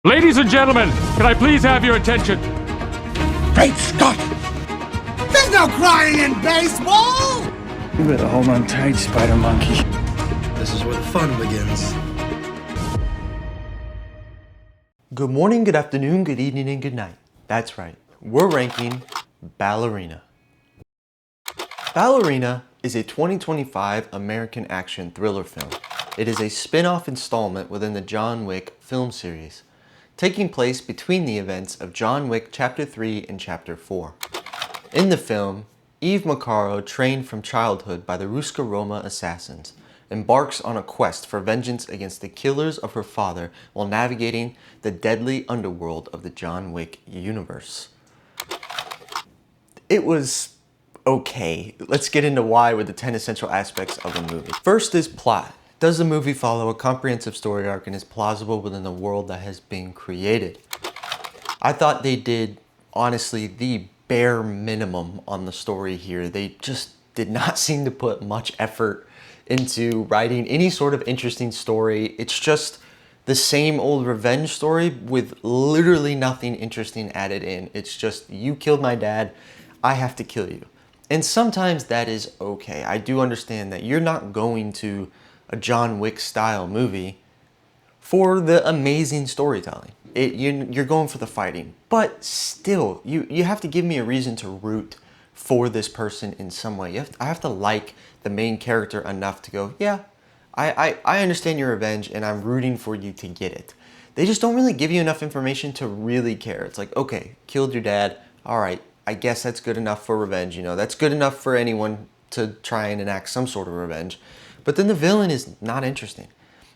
Ladies and gentlemen, can I please have your attention? Great Scott! There's no crying in baseball! You better hold on tight, Spider Monkey. This is where the fun begins. Good morning, good afternoon, good evening, and good night. That's right, we're ranking Ballerina. Ballerina is a 2025 American action thriller film. It is a spin-off installment within the John Wick film series, taking place between the events of John Wick Chapter 3 and Chapter 4. In the film, Eve Macaro, trained from childhood by the Ruska Roma assassins, embarks on a quest for vengeance against the killers of her father while navigating the deadly underworld of the John Wick universe. It was okay. Let's get into why with the 10 essential aspects of the movie. First is plot. Does the movie follow a comprehensive story arc and is plausible within the world that has been created? I thought they did, honestly, the bare minimum on the story here. They just did not seem to put much effort into writing any sort of interesting story. It's just the same old revenge story with literally nothing interesting added in. It's just, you killed my dad, I have to kill you. And sometimes that is okay. I do understand that you're not going to a John Wick style movie for the amazing storytelling. You're going for the fighting. But still, you have to give me a reason to root for this person in some way. I have to like the main character enough to go, yeah, I understand your revenge and I'm rooting for you to get it. They just don't really give you enough information to really care. It's like, okay, killed your dad, all right, I guess that's good enough for revenge. You know, that's good enough for anyone to try and enact some sort of revenge. But then the villain is not interesting.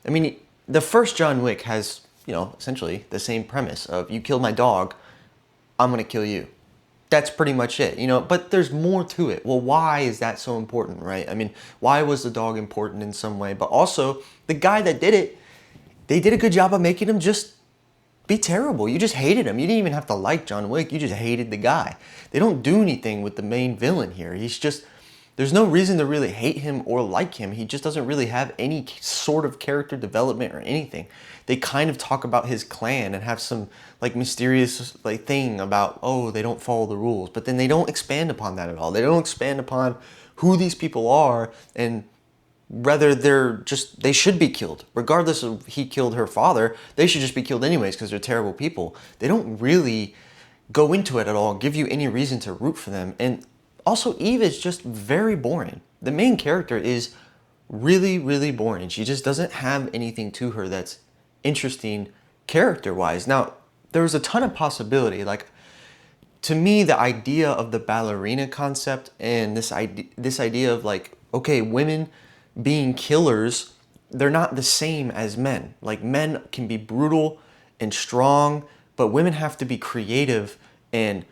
I mean, the first John Wick has, essentially the same premise of you killed my dog, I'm gonna kill you. That's pretty much it, but there's more to it. Well, why is that so important, right? I mean, why was the dog important in some way? But also, the guy that did it, they did a good job of making him just be terrible. You just hated him. You didn't even have to like John Wick. You just hated the guy. They don't do anything with the main villain here. He's just, there's no reason to really hate him or like him. He just doesn't really have any sort of character development or anything. They kind of talk about his clan and have some mysterious thing about, oh, they don't follow the rules. But then they don't expand upon that at all. They don't expand upon who these people are and whether they should be killed. Regardless of he killed her father, they should just be killed anyways because they're terrible people. They don't really go into it at all, give you any reason to root for them. And also, Eve is just very boring. The main character is really, really boring. She just doesn't have anything to her that's interesting character-wise. Now, there's a ton of possibility. To me, the idea of the ballerina concept and this idea of okay, women being killers, they're not the same as men. Men can be brutal and strong, but women have to be creative and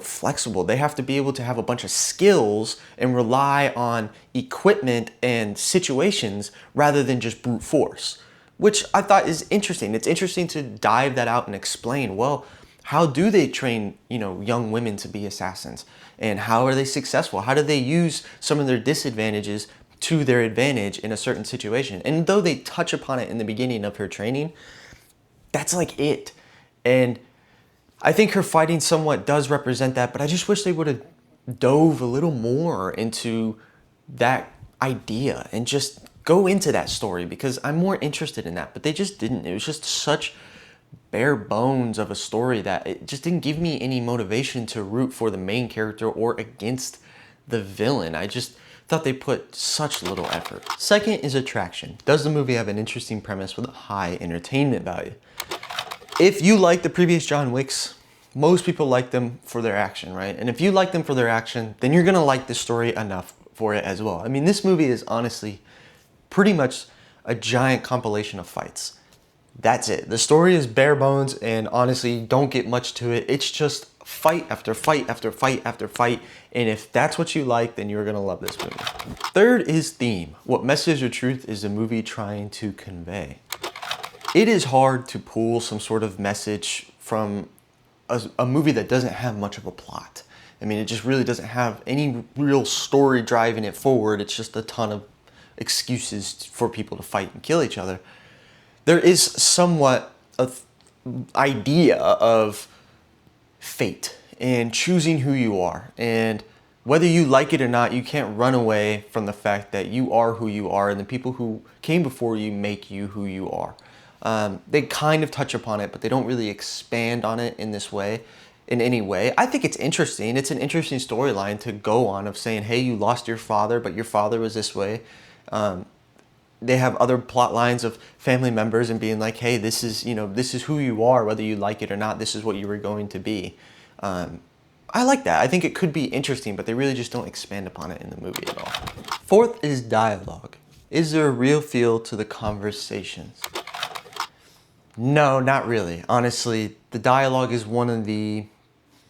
flexible. They have to be able to have a bunch of skills and rely on equipment and situations rather than just brute force, which I thought is interesting. It's interesting to dive that out and explain, well, how do they train, young women to be assassins? And how are they successful? How do they use some of their disadvantages to their advantage in a certain situation? And though they touch upon it in the beginning of her training, that's it. And I think her fighting somewhat does represent that, but I just wish they would have dove a little more into that idea and just go into that story because I'm more interested in that, but they just didn't. It was just such bare bones of a story that it just didn't give me any motivation to root for the main character or against the villain. I just thought they put such little effort. Second is attraction. Does the movie have an interesting premise with a high entertainment value? If you like the previous John Wicks, most people like them for their action, right? And if you like them for their action, then you're gonna like this story enough for it as well. I mean, this movie is honestly pretty much a giant compilation of fights. That's it. The story is bare bones and honestly don't get much to it. It's just fight after fight after fight after fight. And if that's what you like, then you're gonna love this movie. Third is theme. What message or truth is the movie trying to convey? It is hard to pull some sort of message from a movie that doesn't have much of a plot. I mean, it just really doesn't have any real story driving it forward. It's just a ton of excuses for people to fight and kill each other. There is somewhat a idea of fate and choosing who you are. And whether you like it or not, you can't run away from the fact that you are who you are, and the people who came before you make you who you are. They kind of touch upon it, but they don't really expand on it in this way, in any way. I think it's interesting. It's an interesting storyline to go on of saying, hey, you lost your father, but your father was this way. They have other plot lines of family members and being like, hey, this is who you are, whether you like it or not. This is what you were going to be. I like that. I think it could be interesting, but they really just don't expand upon it in the movie at all. Fourth is dialogue. Is there a real feel to the conversations? No, not really. Honestly, the dialogue is one of the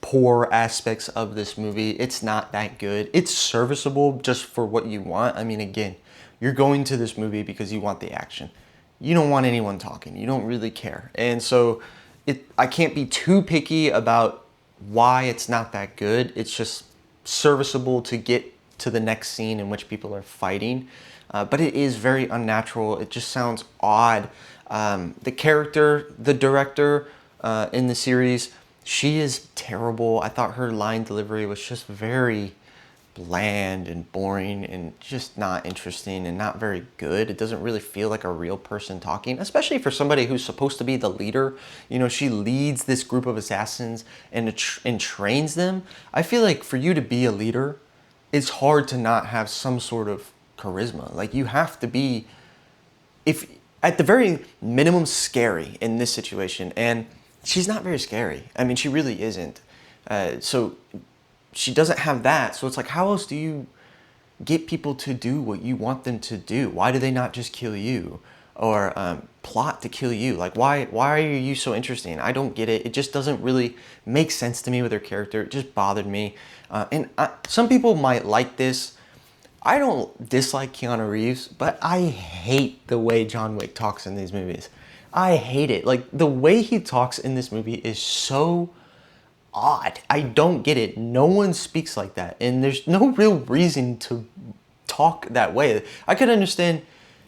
poor aspects of this movie. It's not that good. It's serviceable just for what you want. I mean, again, you're going to this movie because you want the action. You don't want anyone talking. You don't really care. And so I can't be too picky about why it's not that good. It's just serviceable to get to the next scene in which people are fighting. But it is very unnatural. It just sounds odd. The character, the director in the series, she is terrible. I thought her line delivery was just very bland and boring and just not interesting and not very good. It doesn't really feel like a real person talking, especially for somebody who's supposed to be the leader. You know, she leads this group of assassins and trains them. I feel like for you to be a leader, it's hard to not have some sort of charisma. Like, you have to be, if at the very minimum, scary in this situation. And she's not very scary. I mean, she really isn't. So she doesn't have that. So it's like, how else do you get people to do what you want them to do? Why do they not just kill you or plot to kill you? Like, why are you so interesting? I don't get it. It just doesn't really make sense to me with her character. It just bothered me. Some people might like this. I don't dislike Keanu Reeves, but I hate the way John Wick talks in these movies. I hate it. Like, the way he talks in this movie is so odd. I don't get it. No one speaks like that, and there's no real reason to talk that way. I could understand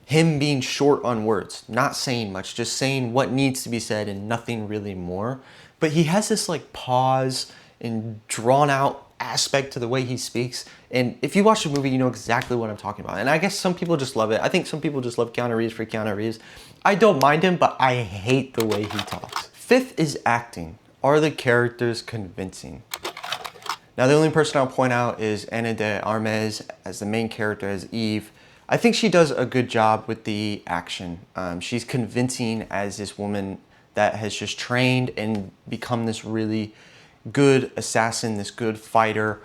him being short on words, not saying much, just saying what needs to be said and nothing really more. But he has this like pause and drawn out aspect to the way he speaks. And if you watch the movie, you know exactly what I'm talking about. And I guess some people just love it. I think some people just love Keanu Reeves for Keanu Reeves. I don't mind him, but I hate the way he talks. Fifth is acting. Are the characters convincing? Now, the only person I'll point out is Ana de Armas as the main character, as Eve. I think she does a good job with the action. She's convincing as this woman that has just trained and become this really good assassin, this good fighter.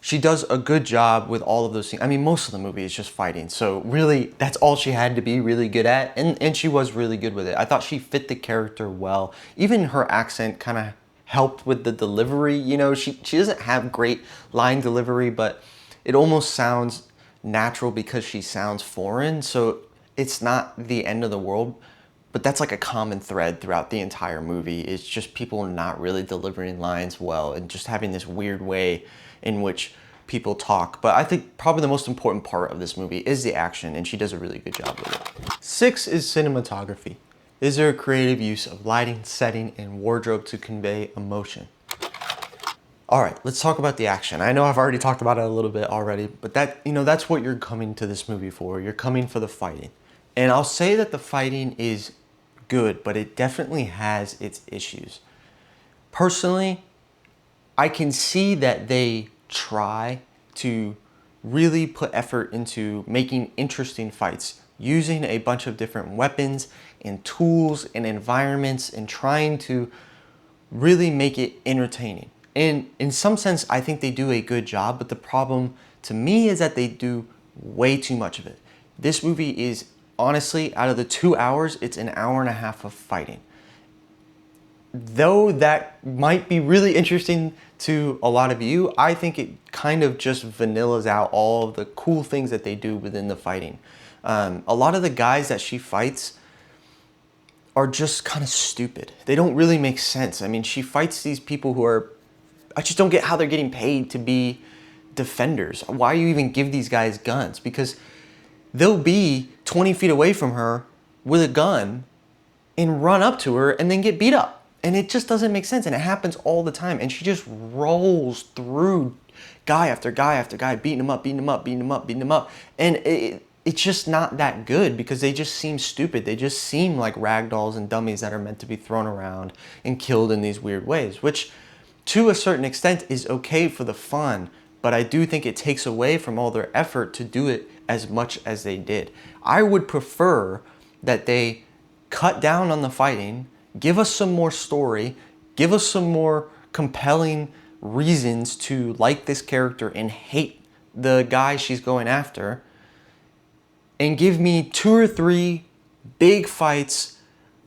She does a good job with all of those things. I mean, most of the movie is just fighting. So really, that's all she had to be really good at. And she was really good with it. I thought she fit the character well. Even her accent kind of helped with the delivery. You know, she doesn't have great line delivery, but it almost sounds natural because she sounds foreign. So it's not the end of the world. But that's like a common thread throughout the entire movie. It's just people not really delivering lines well and just having this weird way in which people talk. But I think probably the most important part of this movie is the action, and she does a really good job with it. 6 is cinematography. Is there a creative use of lighting, setting, and wardrobe to convey emotion? All right, let's talk about the action. I know I've already talked about it a little bit already, but that's what you're coming to this movie for. You're coming for the fighting. And I'll say that the fighting is good, but it definitely has its issues. Personally, I can see that they try to really put effort into making interesting fights, using a bunch of different weapons and tools and environments and trying to really make it entertaining. And in some sense, I think they do a good job, but the problem to me is that they do way too much of it. This movie is, honestly, out of the 2 hours, it's an hour and a half of fighting. Though that might be really interesting to a lot of you, I think it kind of just vanillas out all of the cool things that they do within the fighting. A lot of the guys that she fights are just kind of stupid. They don't really make sense. I mean, she fights these people who are, I just don't get how they're getting paid to be defenders. Why you even give these guys guns? Because they'll be 20 feet away from her with a gun and run up to her and then get beat up. And it just doesn't make sense, and it happens all the time. And she just rolls through guy after guy after guy, beating him up, beating him up, beating him up, beating him up. And it's just not that good because they just seem stupid. They just seem like ragdolls and dummies that are meant to be thrown around and killed in these weird ways, which to a certain extent is okay for the fun. But I do think it takes away from all their effort to do it as much as they did. I would prefer that they cut down on the fighting, give us some more story, give us some more compelling reasons to like this character and hate the guy she's going after, and give me 2 or 3 big fights,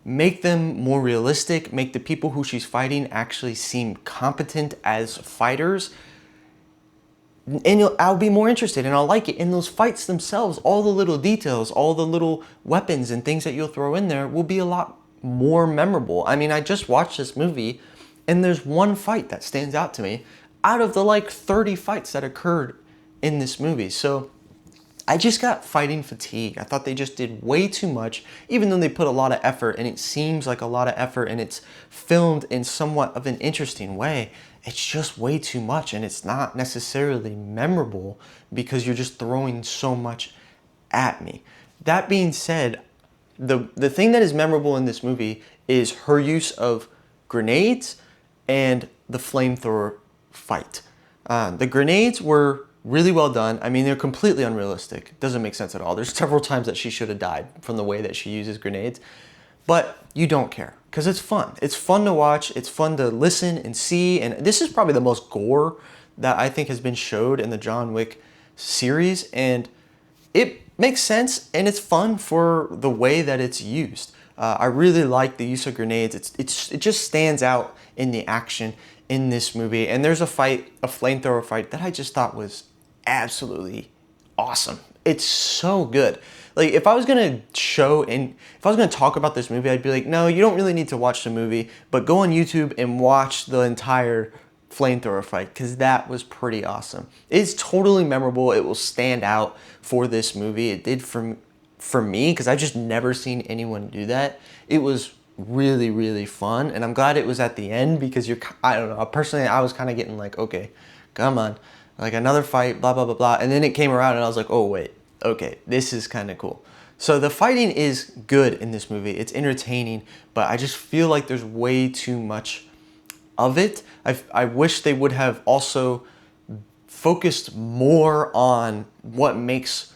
make them more realistic, make the people who she's fighting actually seem competent as fighters, and I'll be more interested and I'll like it. In those fights themselves, all the little details, all the little weapons and things that you'll throw in there will be a lot more memorable. I mean, I just watched this movie and there's one fight that stands out to me out of the like 30 fights that occurred in this movie. So I just got fighting fatigue. I thought they just did way too much, even though they put a lot of effort, and it seems like a lot of effort, and it's filmed in somewhat of an interesting way. It's just way too much, and it's not necessarily memorable because you're just throwing so much at me. That being said, the thing that is memorable in this movie is her use of grenades and the flamethrower fight. The grenades were really well done. I mean, they're completely unrealistic. Doesn't make sense at all. There's several times that she should have died from the way that she uses grenades. But you don't care because it's fun. It's fun to watch. It's fun to listen and see. And this is probably the most gore that I think has been showed in the John Wick series. And it makes sense and it's fun for the way that it's used. I really like the use of grenades. It just stands out in the action in this movie. And there's a fight, a flamethrower fight, that I just thought was absolutely awesome. It's so good. Like, if I was gonna talk about this movie, I'd be like, no, you don't really need to watch the movie, but go on YouTube and watch the entire flamethrower fight, because that was pretty awesome. It's totally memorable. It will stand out for this movie. It did for me, because I've just never seen anyone do that. It was really, really fun, and I'm glad it was at the end, because I don't know, personally, I was kind of getting like, okay, come on, like another fight, blah, blah, blah, blah, and then it came around and I was like, oh, wait, okay, this is kind of cool. So the fighting is good in this movie. It's entertaining, but I just feel like there's way too much of it. I wish they would have also focused more on what makes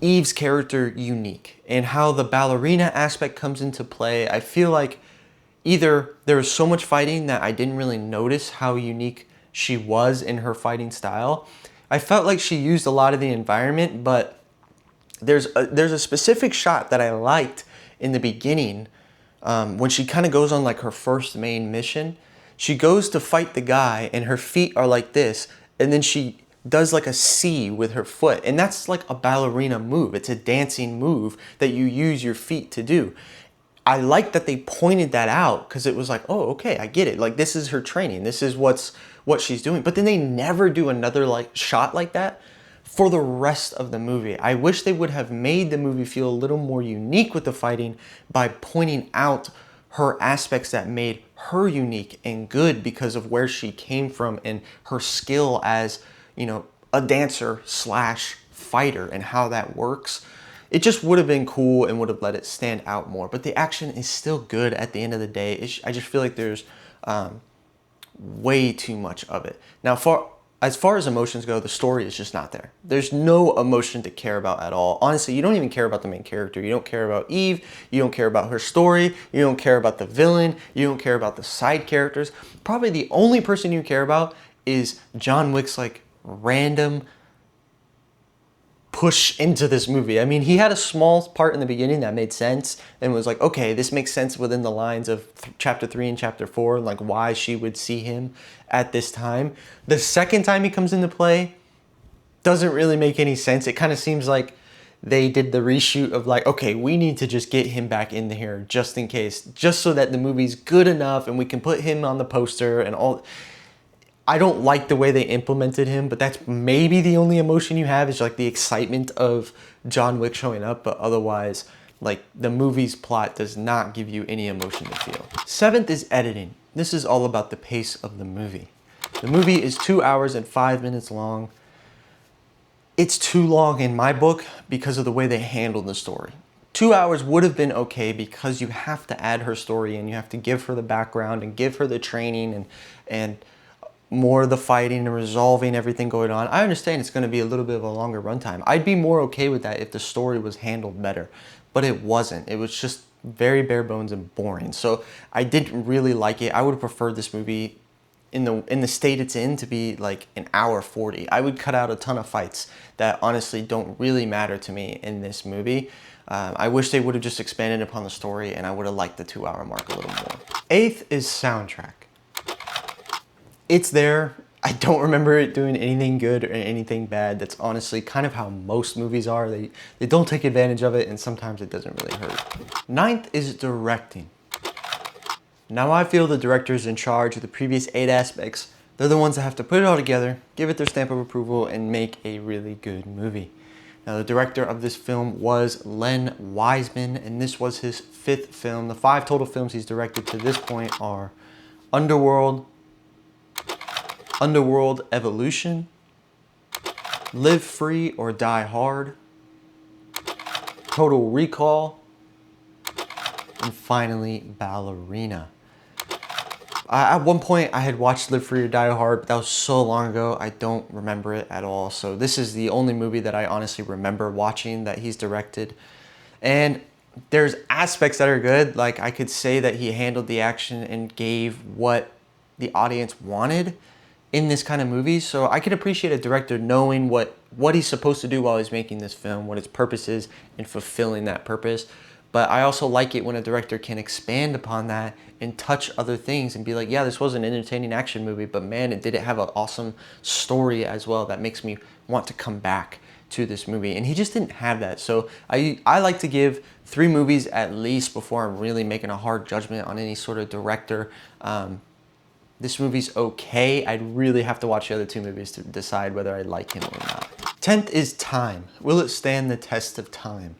Eve's character unique and how the ballerina aspect comes into play. I feel like either there was so much fighting that I didn't really notice how unique she was in her fighting style. I felt like she used a lot of the environment, but there's a specific shot that I liked in the beginning when she kind of goes on like her first main mission. She goes to fight the guy and her feet are like this, and then she does like a C with her foot, and that's like a ballerina move. It's a dancing move that you use your feet to do. I like that they pointed that out, because it was like, oh, okay, I get it. Like, this is her training. This is what she's doing. But then they never do another like shot like that for the rest of the movie. I wish they would have made the movie feel a little more unique with the fighting by pointing out her aspects that made her unique and good because of where she came from and her skill as, you know, a dancer slash fighter and how that works. It just would have been cool and would have let it stand out more. But the action is still good at the end of the day. I just feel like there's way too much of it. Now, as far as emotions go, the story is just not there. There's no emotion to care about at all. Honestly, you don't even care about the main character. You don't care about Eve. You don't care about her story. You don't care about the villain. You don't care about the side characters. Probably the only person you care about is John Wick's like random push into this movie. I mean, he had a small part in the beginning that made sense and was like, okay, this makes sense within the lines of chapter 3 and chapter 4, like why she would see him at this time. The second time he comes into play doesn't really make any sense. It kind of seems like they did the reshoot of like, okay, we need to just get him back in here just in case, just so that the movie's good enough and we can put him on the poster and all. I don't like the way they implemented him, but that's maybe the only emotion you have is like the excitement of John Wick showing up. But otherwise, Like, the movie's plot does not give you any emotion to feel. 7th is editing. This is all about the pace of the movie. The movie is 2 hours and 5 minutes long. It's too long in my book because of the way they handled the story. 2 hours would have been okay because you have to add her story and you have to give her the background and give her the training and more of the fighting and resolving everything going on. I understand it's going to be a little bit of a longer runtime. I'd be more okay with that if the story was handled better, but it wasn't. It was just very bare bones and boring. So I didn't really like it. I would have preferred this movie in the state it's in to be like an hour 40. I would cut out a ton of fights that honestly don't really matter to me in this movie. I wish they would have just expanded upon the story, and I would have liked the 2 hour mark a little more. 8th is soundtrack. It's there. I don't remember it doing anything good or anything bad. That's honestly kind of how most movies are. They don't take advantage of it, and sometimes it doesn't really hurt. 9th is directing. Now I feel the directors in charge of the previous 8 aspects, they're the ones that have to put it all together, give it their stamp of approval, and make a really good movie. Now the director of this film was Len Wiseman, and this was his 5th film. The 5 total films he's directed to this point are Underworld, Evolution, Live Free or Die Hard, Total Recall, and finally Ballerina. At one point I had watched Live Free or Die Hard, but that was so long ago I don't remember it at all. So this is the only movie that I honestly remember watching that he's directed. And there's aspects that are good. Like, I could say that he handled the action and gave what the audience wanted in this kind of movie. So I can appreciate a director knowing what he's supposed to do while he's making this film, what its purpose is, and fulfilling that purpose. But I also like it when a director can expand upon that and touch other things and be like, yeah, this was an entertaining action movie, but man, it did have an awesome story as well that makes me want to come back to this movie. And he just didn't have that. So I like to give 3 movies at least before I'm really making a hard judgment on any sort of director. This movie's okay. I'd really have to watch the other 2 movies to decide whether I like him or not. 10th is time. Will it stand the test of time?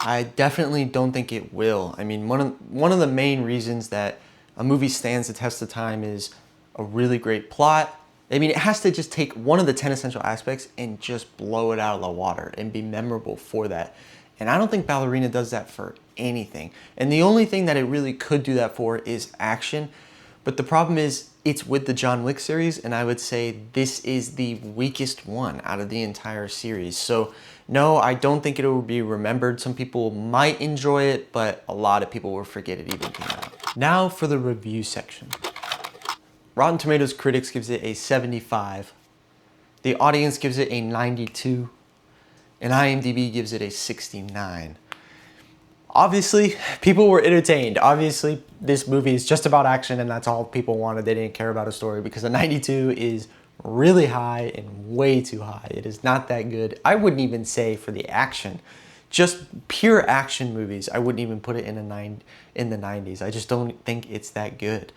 I definitely don't think it will. I mean, one of the main reasons that a movie stands the test of time is a really great plot. I mean, it has to just take one of the 10 essential aspects and just blow it out of the water and be memorable for that. And I don't think Ballerina does that for anything. And the only thing that it really could do that for is action. But the problem is it's with the John Wick series, and I would say this is the weakest one out of the entire series. So no, I don't think it will be remembered. Some people might enjoy it, but a lot of people will forget it even came out. Now for the review section. Rotten Tomatoes critics gives it a 75. The audience gives it a 92. And IMDb gives it a 69. Obviously, people were entertained. Obviously, this movie is just about action, and that's all people wanted. They didn't care about a story, because a 92 is really high and way too high. It is not that good. I wouldn't even say for the action. Just pure action movies, I wouldn't even put it in the 90s. I just don't think it's that good.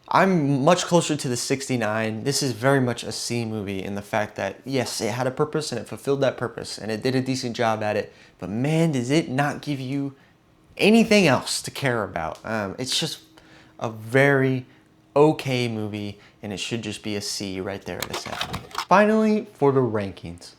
I'm much closer to the 69. This is very much a C movie in the fact that, yes, it had a purpose and it fulfilled that purpose and it did a decent job at it, but man, does it not give you anything else to care about. It's just a very okay movie, and it should just be a C right there at a 70. Finally, for the rankings.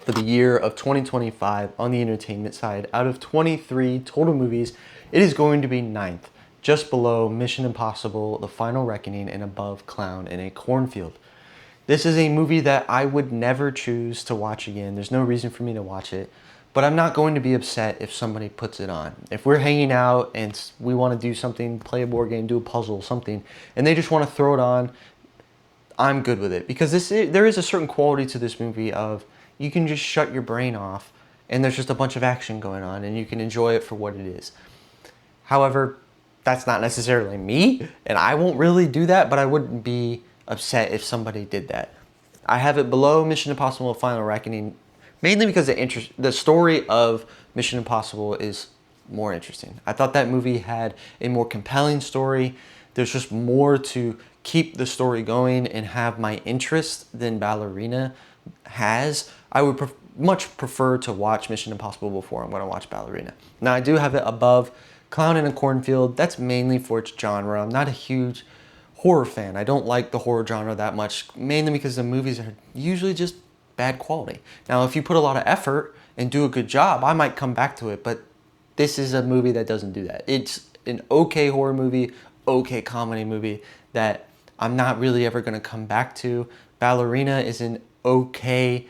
For the year of 2025 on the entertainment side, out of 23 total movies, it is going to be 9th. Just below Mission Impossible, The Final Reckoning, and above Clown in a Cornfield. This is a movie that I would never choose to watch again. There's no reason for me to watch it, but I'm not going to be upset if somebody puts it on. If we're hanging out and we want to do something, play a board game, do a puzzle, something, and they just want to throw it on, I'm good with it. Because there is a certain quality to this movie of you can just shut your brain off and there's just a bunch of action going on and you can enjoy it for what it is. However, that's not necessarily me, and I won't really do that, but I wouldn't be upset if somebody did that. I have it below Mission Impossible Final Reckoning, mainly because the story of Mission Impossible is more interesting. I thought that movie had a more compelling story. There's just more to keep the story going and have my interest than Ballerina has. I would much prefer to watch Mission Impossible before I'm going to watch Ballerina. Now, I do have it above Clown in a Cornfield. That's mainly for its genre. I'm not a huge horror fan. I don't like the horror genre that much, mainly because the movies are usually just bad quality. Now, if you put a lot of effort and do a good job, I might come back to it, but this is a movie that doesn't do that. It's an okay horror movie, okay comedy movie that I'm not really ever going to come back to. Ballerina is an okay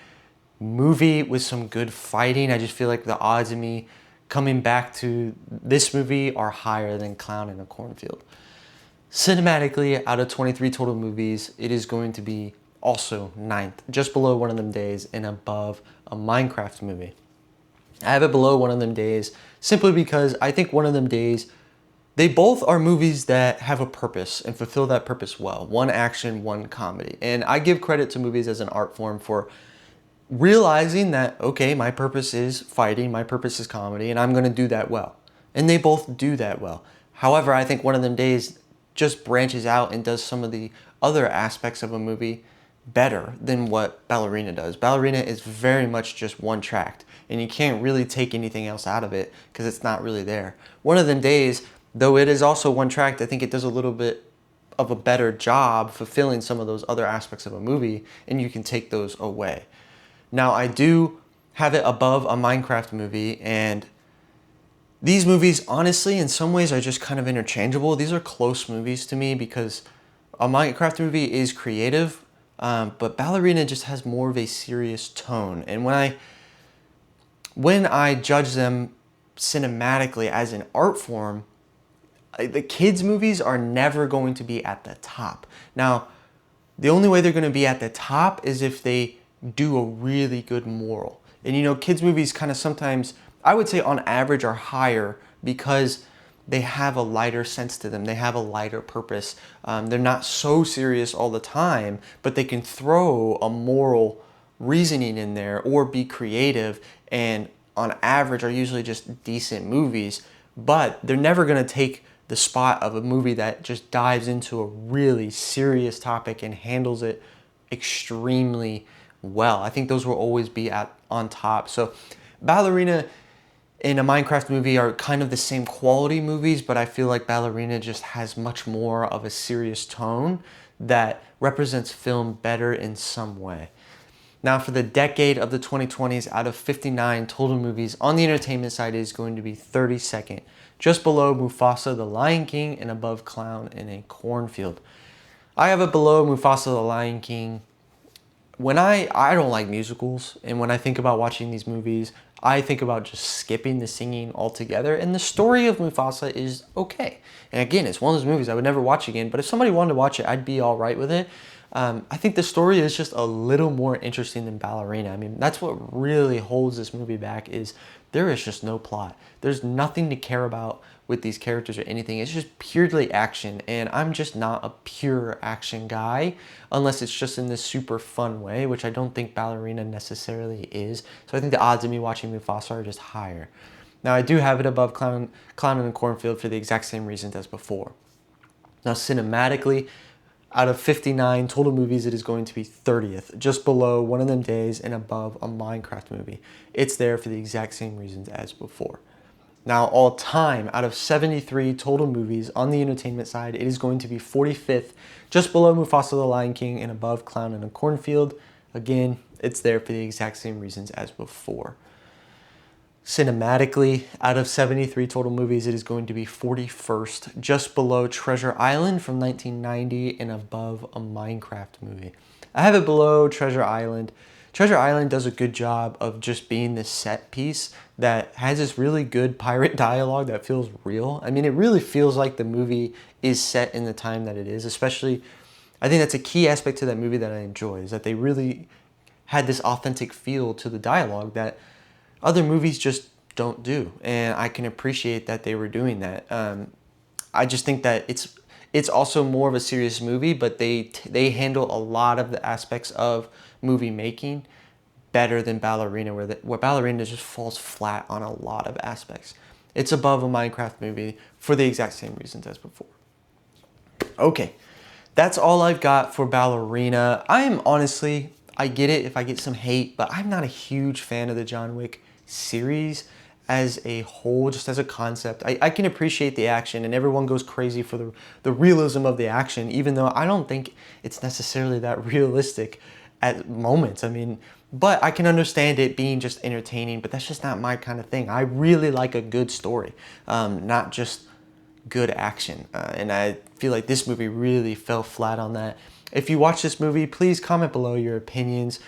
movie with some good fighting. I just feel like the odds of me coming back to this movie are higher than Clown in a Cornfield. Cinematically, out of 23 total movies, it is going to be also 9th, just below One of Them Days and above a Minecraft movie. I have it below One of Them Days simply because I think One of Them Days, they both are movies that have a purpose and fulfill that purpose well. One action, one comedy. And I give credit to movies as an art form for realizing that, okay, my purpose is fighting, my purpose is comedy, and I'm going to do that well. And they both do that well. However, I think One of Them Days just branches out and does some of the other aspects of a movie better than what Ballerina does. Ballerina is very much just one tracked, and you can't really take anything else out of it because it's not really there. One of Them Days, though it is also one tracked, I think it does a little bit of a better job fulfilling some of those other aspects of a movie, and you can take those away. Now, I do have it above a Minecraft movie, and these movies, honestly, in some ways are just kind of interchangeable. These are close movies to me because a Minecraft movie is creative, but Ballerina just has more of a serious tone. And when I judge them cinematically as an art form, the kids' movies are never going to be at the top. Now, the only way they're going to be at the top is if they do a really good moral. And you know, kids' movies kind of sometimes, I would say on average, are higher because they have a lighter sense to them. They have a lighter purpose. They're not so serious all the time, but they can throw a moral reasoning in there or be creative, and on average are usually just decent movies, but they're never going to take the spot of a movie that just dives into a really serious topic and handles it extremely well. I think those will always be on top. So Ballerina and a Minecraft movie are kind of the same quality movies, but I feel like Ballerina just has much more of a serious tone that represents film better in some way. Now, for the decade of the 2020s, out of 59 total movies on the entertainment side, it is going to be 32nd, just below Mufasa the Lion King and above Clown in a Cornfield. I have it below Mufasa the Lion King. When I don't like musicals, and when I think about watching these movies, I think about just skipping the singing altogether, and the story of Mufasa is okay. And again, it's one of those movies I would never watch again, but if somebody wanted to watch it, I'd be all right with it. I think the story is just a little more interesting than Ballerina. I mean, that's what really holds this movie back, is there is just no plot. There's nothing to care about with these characters or anything. It's just purely action, and I'm just not a pure action guy unless it's just in this super fun way, which I don't think Ballerina necessarily is. So I think the odds of me watching Mufasa are just higher. Now, I do have it above Clown in the Cornfield for the exact same reasons as before. Now, cinematically, out of 59 total movies, it is going to be 30th, just below One of Them Days and above a Minecraft movie. It's there for the exact same reasons as before. Now, all time, out of 73 total movies on the entertainment side, it is going to be 45th, just below Mufasa the Lion King and above Clown in a Cornfield. Again, it's there for the exact same reasons as before. Cinematically, out of 73 total movies, it is going to be 41st, just below Treasure Island from 1990 and above a Minecraft movie. I have it below Treasure Island. Treasure Island does a good job of just being this set piece that has this really good pirate dialogue that feels real. I mean, it really feels like the movie is set in the time that it is, especially, I think that's a key aspect to that movie that I enjoy, is that they really had this authentic feel to the dialogue that other movies just don't do, and I can appreciate that they were doing that. I just think that it's also more of a serious movie, but they handle a lot of the aspects of movie making better than Ballerina, where Ballerina just falls flat on a lot of aspects. It's above a Minecraft movie for the exact same reasons as before. Okay, that's all I've got for Ballerina. I I get it if I get some hate, but I'm not a huge fan of the John Wick series as a whole, just as a concept. I can appreciate the action, and everyone goes crazy for the realism of the action, even though I don't think it's necessarily that realistic at moments. I mean, but I can understand it being just entertaining, but that's just not my kind of thing. I really like a good story, not just good action. And I feel like this movie really fell flat on that. If you watch this movie, please comment below your opinions,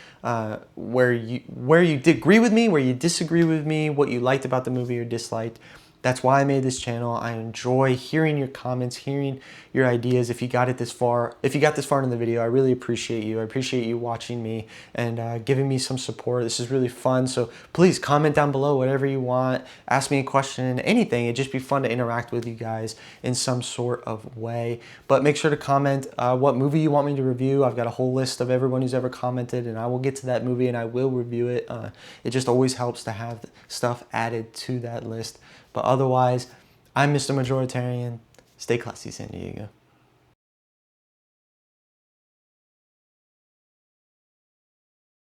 where you agree with me, where you disagree with me, what you liked about the movie or disliked. That's why I made this channel. I enjoy hearing your comments, hearing your ideas. If you got this far in the video, I really appreciate you. I appreciate you watching me and giving me some support. This is really fun. So please comment down below whatever you want. Ask me a question, anything. It'd just be fun to interact with you guys in some sort of way. But make sure to comment what movie you want me to review. I've got a whole list of everyone who's ever commented, and I will get to that movie and I will review it. It just always helps to have stuff added to that list. But otherwise, I'm Mr. Majoritarian. Stay classy, San Diego.